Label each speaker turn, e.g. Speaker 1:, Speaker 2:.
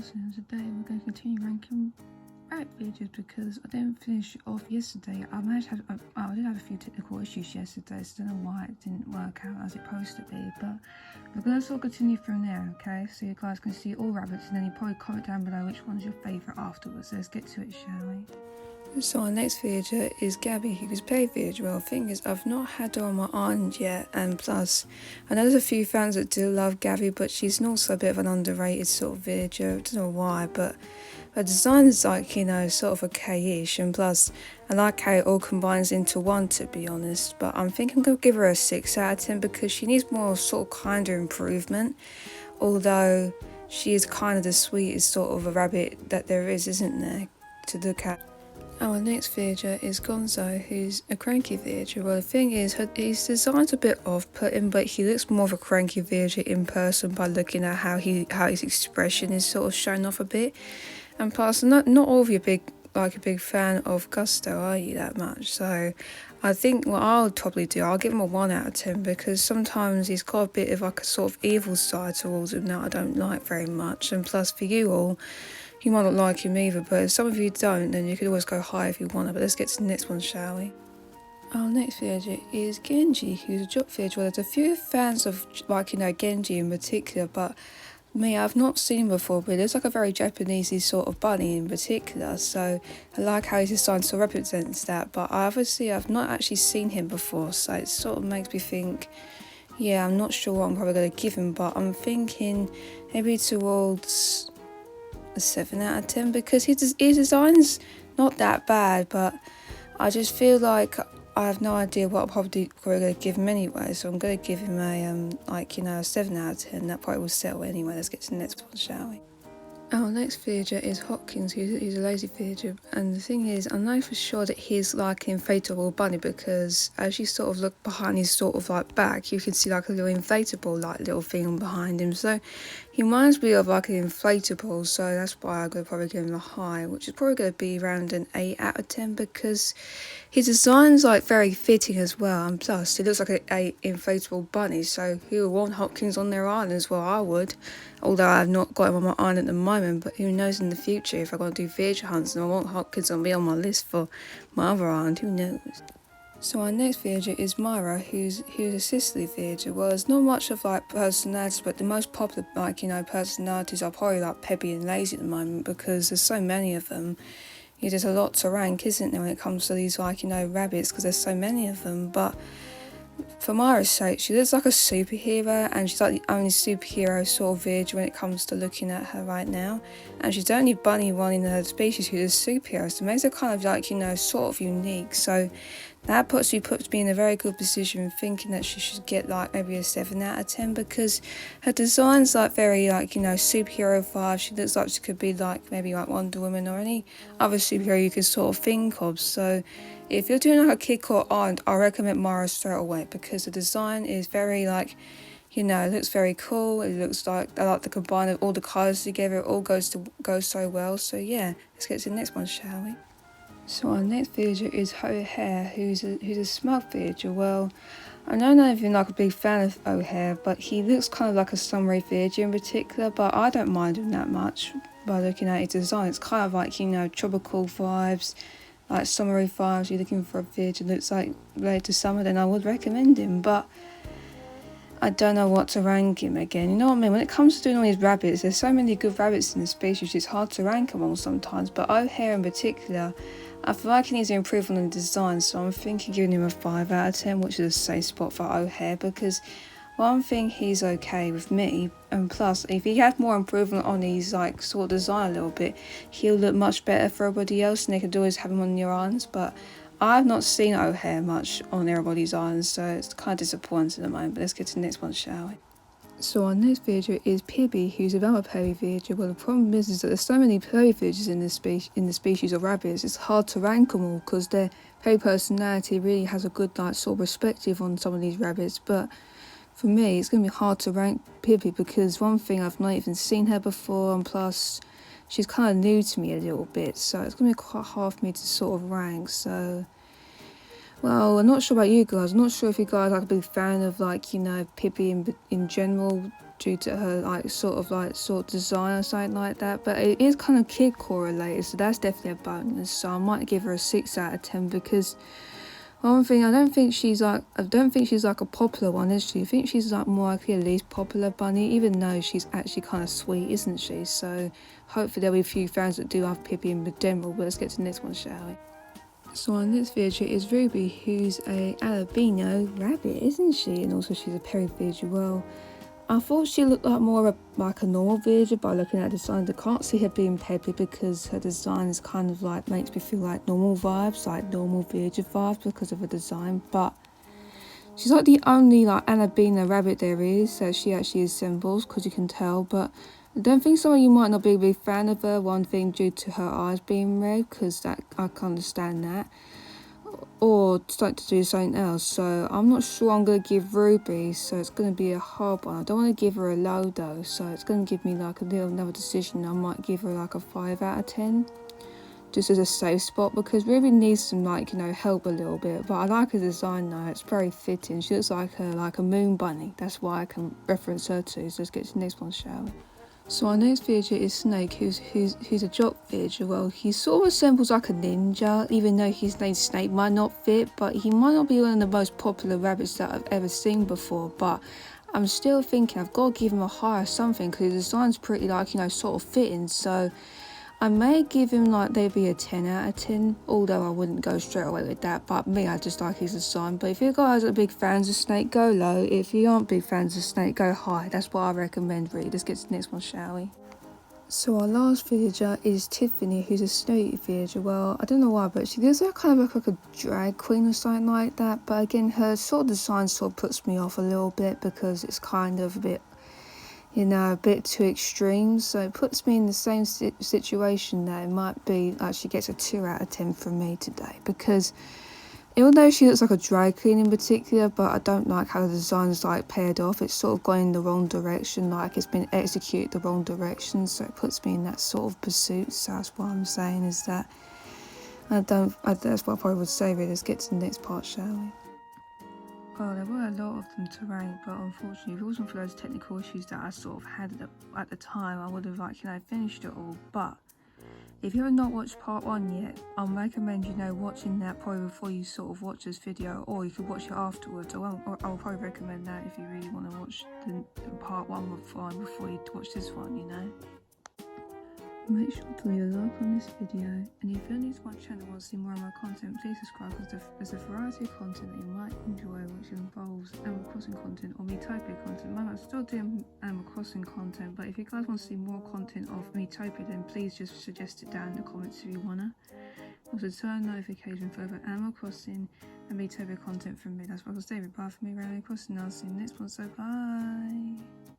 Speaker 1: guys, and today we're going to continue ranking rabbit videos because I didn't finish it off yesterday. I did have a few technical issues yesterday, so I don't know why it didn't work out as it supposed to be, but we're going to sort of continue from there, okay? So you guys can see all rabbits, and then you probably comment down below which one's your favourite afterwards. Let's get to it, shall we? So our next villager is Gabby, who's played villager. Well, the thing is, I've not had her on my island yet, and plus, I know there's a few fans that do love Gabby, but she's also a bit of an underrated sort of villager. I don't know why, but her design is like, you know, sort of okay-ish, and plus, I like how it all combines into one, to be honest. But I'm thinking I'm going to give her a 6 out of 10 because she needs more sort of kind of improvement, although she is kind of the sweetest sort of a rabbit that there is, isn't there, to look at. Our next villager is Gonza, who's a cranky villager. Well, the thing is, his design's a bit off-putting, but he looks more of a cranky villager in person by looking at how his expression is sort of shown off a bit. And plus, not all of you a big fan of Gusto, are you, that much? So I think what I'll probably do, I'll give him a 1 out of 10 because sometimes he's got a bit of like a sort of evil side towards him that I don't like very much. And plus, for you all, you might not like him either, but if some of you don't, then you could always go high if you want to. But let's get to the next one, shall we? Our next villager is Genji, who's a drop villager. Well, there's a few fans of, like, you know, Genji in particular, but me, I've not seen him before, but it looks like a very Japanesey sort of bunny in particular, so I like how his design sort of represents that, but I've not actually seen him before, so it sort of makes me think, yeah, I'm not sure what I'm probably going to give him, but I'm thinking maybe towards a 7 out of 10 because his design's not that bad, but I just feel like I have no idea what I'm probably going to give him anyway, so I'm going to give him a 7 out of 10. That probably will settle anyway. Let's get to the next one, shall we? Our next villager is Hopkins, who's a lazy villager, and the thing is, I know for sure that he's like an inflatable bunny because as you sort of look behind his sort of like back, you can see like a little inflatable like little thing behind him, so he reminds me of like an inflatable, so that's why I'm going to probably give him a high, which is probably going to be around an 8 out of 10 because his design's like very fitting as well, and plus it looks like a inflatable bunny, so who would want Hopkins on their island as well? I would, although I've not got him on my island at the moment, but who knows in the future if I'm going to do villager hunts and I want Hopkins to be on my list for my other island, who knows. So our next villager is Myra, who's a Sicily villager. Well, there's not much of like personalities, but the most popular personalities are probably like peppy and lazy at the moment because there's so many of them. Yeah, there's a lot to rank, isn't there, when it comes to these rabbits because there's so many of them, but for Myra's sake, she looks like a superhero, and she's like the only superhero sort of villager when it comes to looking at her right now. And she's the only bunny one in her species who's a superhero, so it makes her kind of sort of unique. So that puts me in a very good position thinking that she should get like maybe a 7 out of 10 because her design's like very superhero vibe. She looks like she could be like maybe like Wonder Woman or any other superhero you could sort of think of. So if you're doing like a kick or aunt, I recommend Myra straight away because the design is very it looks very cool. It looks like I like the combine of all the colours together. It all goes so well. So yeah, let's get to the next one, shall we? So our next villager is O'Hare, who's a smug villager. Well, I know none of you like a big fan of O'Hare, but he looks kind of like a summery villager in particular, but I don't mind him that much by looking at his design. It's kind of like, tropical vibes, like summery vibes. You're looking for a villager that looks like related to summer, then I would recommend him, but I don't know what to rank him again. You know what I mean? When it comes to doing all these rabbits, there's so many good rabbits in the species, it's hard to rank them all sometimes, but O'Hare in particular, I feel like he needs to improve on the design, so I'm thinking giving him a 5 out of 10, which is a safe spot for O'Hare, because one thing, he's okay with me, and plus, if he had more improvement on his sort of design a little bit, he'll look much better for everybody else, and they could always have him on your islands, but I've not seen O'Hare much on everybody's islands, so it's kind of disappointing at the moment, but let's get to the next one, shall we? So our next villager is Pibby, who's another Perry villager. Well, the problem is that there's so many Perry villagers in the species of rabbits. It's hard to rank them all because their Perry personality really has a good sort of perspective on some of these rabbits. But for me, it's going to be hard to rank Pibby because one thing, I've not even seen her before, and plus she's kind of new to me a little bit. So it's going to be quite hard for me to sort of rank. So, well, I'm not sure about you guys. I'm not sure if you guys are a big fan of Pippi in general, due to her like sort of design or something like that, but it is kind of kid correlated, so that's definitely a bonus. So I might give her a 6 out of 10 because one thing, I don't think she's like a popular one, is she? I think she's like more likely the least popular bunny, even though she's actually kind of sweet, isn't she? So hopefully there'll be a few fans that do love Pippi in general. But let's get to the next one, shall we? So our next villager is Ruby, who's a albino rabbit, isn't she? And also she's a peri villager. Well, I thought she looked like more like a normal villager by looking at the design. I can't see her being peppy because her design is kind of like makes me feel like normal vibes, like normal villager vibes because of her design. But she's like the only like albino rabbit there is that she actually assembles, because you can tell. But I don't think some of you might not be a big fan of her. One thing due to her eyes being red, because that I can understand that. Or start to do something else. So I'm not sure I'm going to give Ruby, so it's going to be a hard one. I don't want to give her a low though, so it's going to give me like a little another decision. I might give her like a 5 out of 10, just as a safe spot, because Ruby needs some like, you know, help a little bit. But I like her design though, it's very fitting. She looks like a moon bunny. That's why I can reference her to. So let's get to the next one, shall we? So our next villager is Snake, who's a jock villager. Well, he sort of resembles like a ninja, even though his name Snake might not fit, but he might not be one of the most popular rabbits that I've ever seen before. But I'm still thinking I've got to give him a higher something, because his design's pretty like, you know, sort of fitting. So I may give him like maybe a 10 out of 10, although I wouldn't go straight away with that. But me, I just like his design. But if you guys are big fans of Snake, go low. If you aren't big fans of Snake, go high. That's what I recommend, really. Let's get to the next one, shall we? So our last villager is Tiffany, who's a snooty villager. Well, I don't know why, but she does kind of look like a drag queen or something like that. But again, her sort of design sort of puts me off a little bit, because it's kind of a bit, you know, a bit too extreme. So it puts me in the same situation that it might be like she gets a 2 out of 10 from me today, because even though she looks like a drag queen in particular, but I don't like how the design's like paired off. It's sort of going in the wrong direction, like it's been executed the wrong direction, so it puts me in that sort of pursuit. So that's what I'm saying, is that that's what I probably would say. Really, let's get to the next part, shall we? Well, there were a lot of them to rank, but unfortunately, if it wasn't for those technical issues that I sort of had at the time, I would have, like, you know, finished it all. But if you have not watched part 1 yet, I'll recommend, you know, watching that probably before you sort of watch this video, or you could watch it afterwards. I'll probably recommend that if you really want to watch the part 1 before you watch this one, you know. Make sure to leave a like on this video, and if you're new to my channel and want to see more of my content, please subscribe, because there's a variety of content that you might enjoy, which involves Animal Crossing content or Metopia content. I'm still doing Animal Crossing content, but if you guys want to see more content of Metopia, then please just suggest it down in the comments if you wanna. Also turn notification for further Animal Crossing and Metopia content from me. That's what I'll say. Bye from me, Animal Crossing. I'll see you next one, so bye.